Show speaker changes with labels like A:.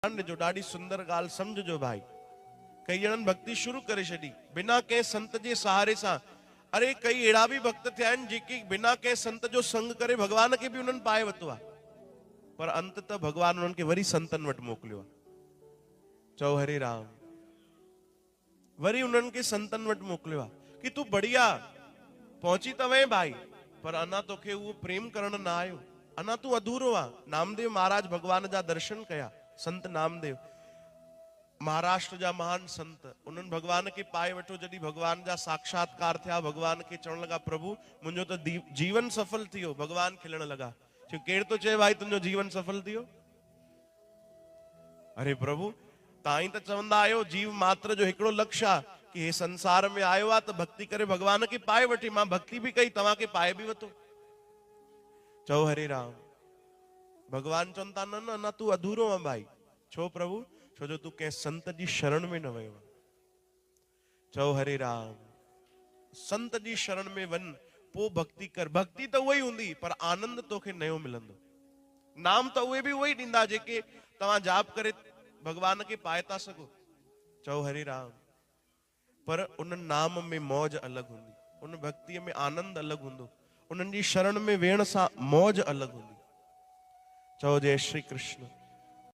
A: जो ॾाढी सुंदर ॻाल्हि सम्झजो भाई। कई ॼणनि भक्ति शुरू करे छॾी बिना कंहिं संत जे सहारे सां। अरे कई अहिड़ा बि भक्त थिया आहिनि जेके बिना कंहिं संत जो संग करे भगवान खे बि उन्हनि पाए वरितो आहे, पर अंत त भगवान उन्हनि खे वरी संतनि वटि मोकिलियो आहे। चओ हरे राम। वरी उन्हनि खे संतनि वटि मोकिलियो आहे कि तूं बढ़िया पहुची त वएं भाई, पर अञा तोखे उहो प्रेम करण न आयो, अञा तूं अधूरो आहे। नामदेव महाराज भगवान जा दर्शन कया। संत नामदेव महाराष्ट्र जा महान संत, उन्हनि भगवान खे पाए वठो। जॾहिं भगवान जा साक्षात्कार थिया, भगवान खे चवण लगा प्रभु मुंहिंजो त जीवन सफल थी वियो। भगवान खिलण लगा, केर तो चए भाई तुंहिंजो जीवन सफल थी वियो? अरे प्रभु तव्हां ई त चवंदा आहियो जीव मात्र जो हिकिड़ो लक्ष्य आहे कि हे संसार में आयो आहे त भक्ति करे भगवान खे पाए वठे। मां भक्ति भी कई, तव्हांखे पाए भी वतो। चओ हरे राम। भगवान चवनि था न न न तूं अधूरो आहे भाई। छो प्रभु? छो जो तूं कंहिं संत जी शरण में न वियो। चओ हरे राम। संत जी शरण में वञ, पो भक्ति कर। भक्ति त उहा ई हूंदी, पर आनंद तोखे नयो मिलंदो। नाम त उहे बि उहो ई ॾींदा जेके तव्हां जाप करे भगवान खे पाए था सघो। चओ हरे राम। पर उन नाम में मौज अलग हूंदी, उन भक्तिअ में आनंद अलग हूंदो, उन्हनि जी शरण में वेहण सां मौज अलग हूंदी। चओ जय श्री कृष्ण।